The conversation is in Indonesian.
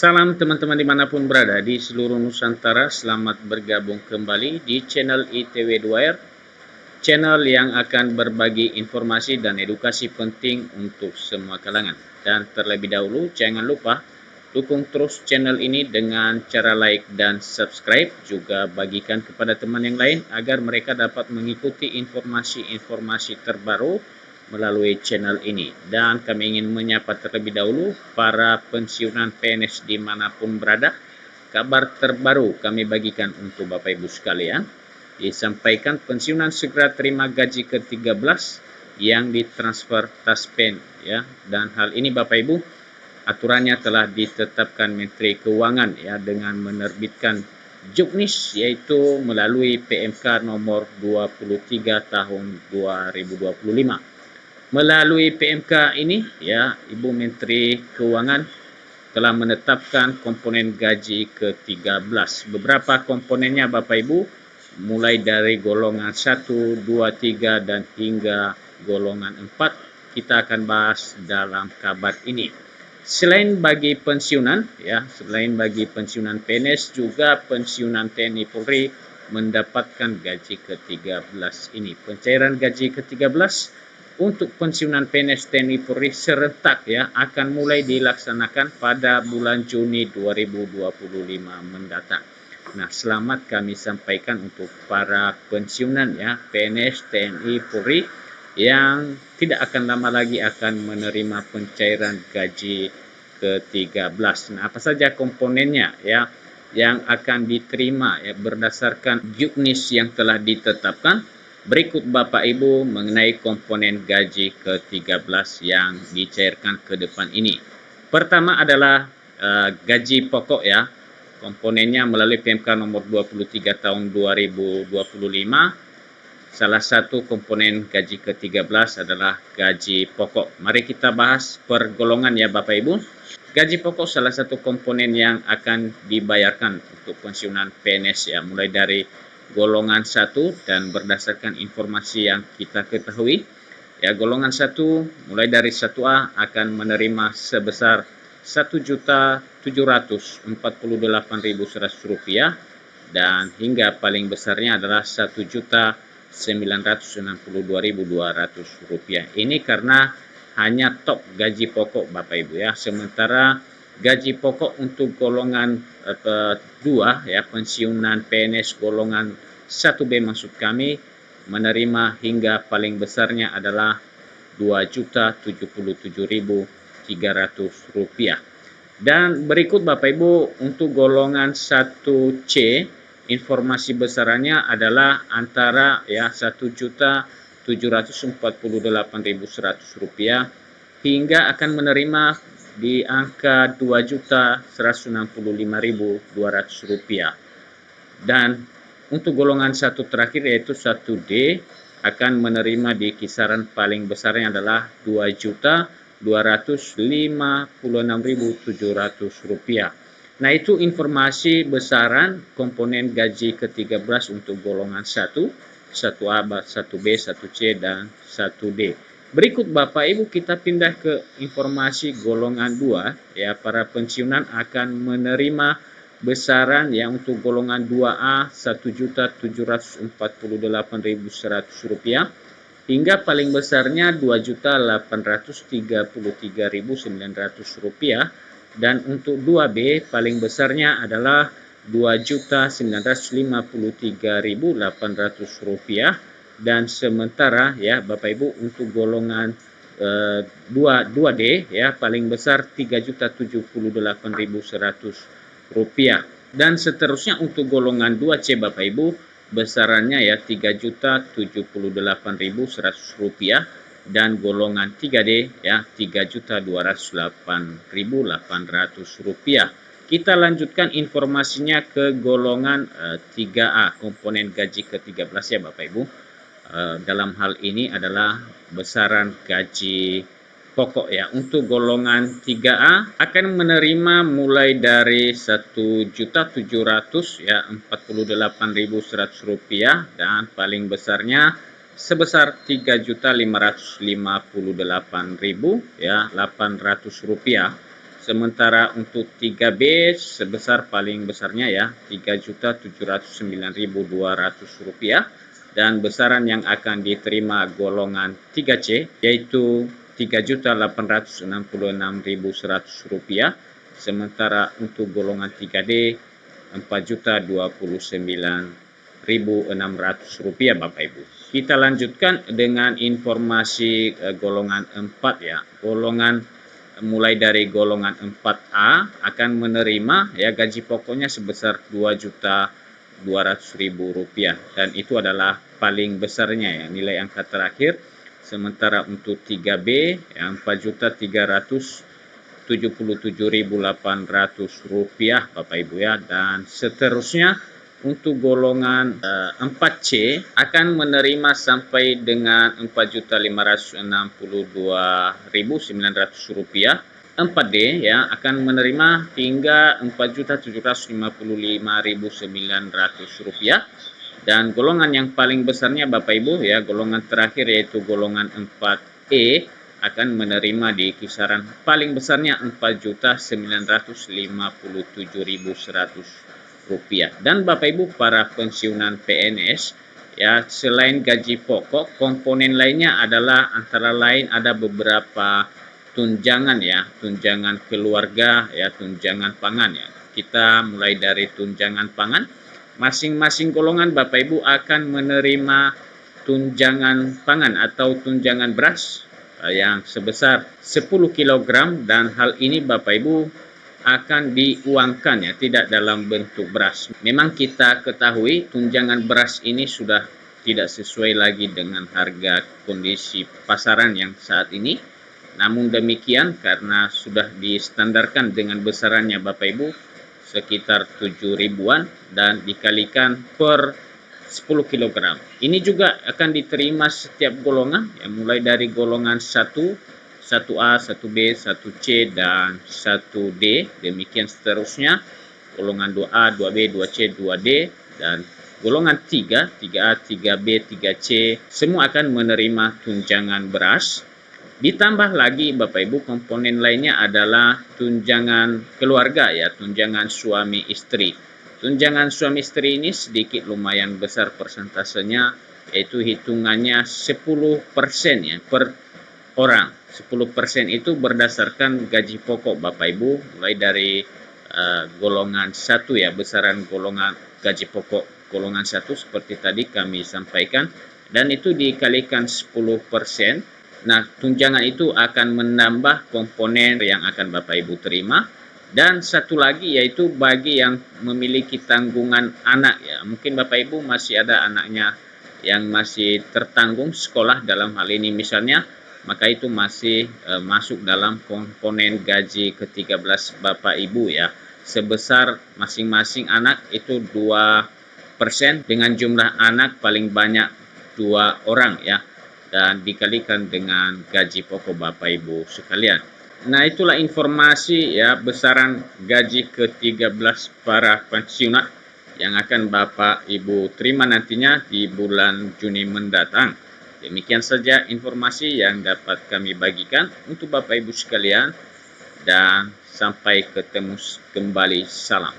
Salam teman-teman dimanapun berada di seluruh Nusantara, selamat bergabung kembali di channel ITW 2R, channel yang akan berbagi informasi dan edukasi penting untuk semua kalangan. Dan terlebih dahulu jangan lupa dukung terus channel ini dengan cara like dan subscribe, juga bagikan kepada teman yang lain agar mereka dapat mengikuti informasi-informasi terbaru melalui channel ini. Dan kami ingin menyapa terlebih dahulu para pensiunan PNS dimanapun berada. Kabar terbaru kami bagikan untuk Bapak Ibu sekalian, disampaikan pensiunan segera terima gaji ke-13 yang ditransfer Taspen ya. Dan hal ini Bapak Ibu, aturannya telah ditetapkan Menteri Keuangan ya, dengan menerbitkan Juknis, yaitu melalui PMK nomor 23 tahun 2025. Melalui PMK ini ya, Ibu Menteri Keuangan telah menetapkan komponen gaji ke-13. Beberapa komponennya Bapak Ibu, mulai dari golongan 1, 2, 3 dan hingga golongan 4, kita akan bahas dalam kabar ini. Selain bagi pensiunan ya, selain bagi pensiunan PNS, juga pensiunan TNI Polri mendapatkan gaji ke-13 ini. Pencairan gaji ke-13 untuk pensiunan PNS TNI Polri serentak ya, akan mulai dilaksanakan pada bulan Juni 2025 mendatang. Nah, selamat kami sampaikan untuk para pensiunan ya, PNS TNI Polri yang tidak akan lama lagi akan menerima pencairan gaji ke-13. Nah, apa saja komponennya ya yang akan diterima ya berdasarkan Juknis yang telah ditetapkan? Berikut Bapak Ibu mengenai komponen gaji ke-13 yang dicairkan ke depan ini. Pertama adalah gaji pokok ya. Komponennya melalui PMK nomor 23 tahun 2025. Salah satu komponen gaji ke-13 adalah gaji pokok. Mari kita bahas per golongan ya Bapak Ibu. Gaji pokok salah satu komponen yang akan dibayarkan untuk pensiunan PNS ya, mulai dari golongan 1, dan berdasarkan informasi yang kita ketahui ya, golongan 1 mulai dari 1A akan menerima sebesar Rp1.748.100 dan hingga paling besarnya adalah Rp1.962.200. Ini karena hanya top gaji pokok Bapak Ibu ya. Sementara gaji pokok untuk golongan 2 ya, pensiunan PNS golongan 1B maksud kami, menerima hingga paling besarnya adalah Rp2.077.300. Dan berikut Bapak Ibu untuk golongan 1C, informasi besarannya adalah antara ya Rp1.748.100 hingga akan menerima di angka Rp2.165.200. Dan untuk golongan 1 terakhir yaitu 1D akan menerima di kisaran paling besarnya adalah Rp2.256.700. Nah, itu informasi besaran komponen gaji ke-13 untuk golongan 1, 1A, 1B, 1C, dan 1D. Berikut Bapak Ibu kita pindah ke informasi golongan 2 ya, para pensiunan akan menerima besaran yang untuk golongan 2A Rp1.748.100 hingga paling besarnya Rp2.833.900 dan untuk 2B paling besarnya adalah Rp2.953.800 dan sementara ya Bapak Ibu untuk golongan 2D ya paling besar Rp3.078.100 dan seterusnya untuk golongan 2C Bapak Ibu besarannya ya Rp3.078.100 dan golongan 3D ya Rp3.208.800. Kita lanjutkan informasinya ke golongan 3A, komponen gaji ke-13 ya Bapak Ibu. Dalam hal ini adalah besaran gaji pokok ya. Untuk golongan 3A akan menerima mulai dari Rp1.700.000 ya Rp48.100 dan paling besarnya sebesar Rp3.558.800 ya, Sementara untuk 3B sebesar paling besarnya ya Rp3.709.200 dan besaran yang akan diterima golongan 3C yaitu Rp3.866.100. Sementara untuk golongan 3D Rp4.029.600 Bapak Ibu. Kita lanjutkan dengan informasi golongan 4 ya. Mulai dari golongan 4A akan menerima ya gaji pokoknya sebesar Rp2.200.000 dan itu adalah paling besarnya ya nilai angka terakhir. Sementara untuk 3B ya Rp4.077.800 Bapak Ibu ya, dan seterusnya untuk golongan 4C akan menerima sampai dengan Rp4.562.900. 4D ya akan menerima hingga Rp4.755.900 dan golongan yang paling besarnya Bapak Ibu ya golongan terakhir yaitu golongan 4E akan menerima di kisaran paling besarnya Rp4.957.100 dan Bapak Ibu para pensiunan PNS ya selain gaji pokok komponen lainnya adalah antara lain ada beberapa tunjangan ya tunjangan keluarga ya tunjangan pangan ya. Kita mulai dari tunjangan pangan masing-masing golongan Bapak Ibu akan menerima tunjangan pangan atau tunjangan beras yang sebesar 10 kg dan hal ini Bapak Ibu akan diuangkan ya tidak dalam bentuk beras. Memang kita ketahui tunjangan beras ini sudah tidak sesuai lagi dengan harga kondisi pasaran yang saat ini. Namun demikian karena sudah distandarkan dengan besarannya Bapak Ibu sekitar 7 ribuan dan dikalikan per 10 kg. Ini juga akan diterima setiap golongan ya, mulai dari golongan 1, 1A, 1B, 1C dan 1D. Demikian seterusnya golongan 2A, 2B, 2C, 2D dan golongan 3, 3A, 3B, 3C semua akan menerima tunjangan beras. Ditambah lagi Bapak Ibu komponen lainnya adalah tunjangan keluarga ya, tunjangan suami istri. Tunjangan suami istri ini sedikit lumayan besar persentasenya yaitu hitungannya 10% ya per orang. 10% itu berdasarkan gaji pokok Bapak Ibu mulai dari golongan 1 ya besaran golongan gaji pokok golongan 1 seperti tadi kami sampaikan dan itu dikalikan 10%. Nah, tunjangan itu akan menambah komponen yang akan Bapak Ibu terima. Dan satu lagi yaitu bagi yang memiliki tanggungan anak ya. Mungkin Bapak Ibu masih ada anaknya yang masih tertanggung sekolah dalam hal ini misalnya, maka itu masih masuk dalam komponen gaji ke-13 Bapak Ibu ya. Sebesar masing-masing anak itu 2% dengan jumlah anak paling banyak 2 orang ya. Dan dikalikan dengan gaji pokok Bapak Ibu sekalian. Nah, itulah informasi ya besaran gaji ke-13 para pensiunan yang akan Bapak Ibu terima nantinya di bulan Juni mendatang. Demikian saja informasi yang dapat kami bagikan untuk Bapak Ibu sekalian dan sampai ketemu kembali. Salam.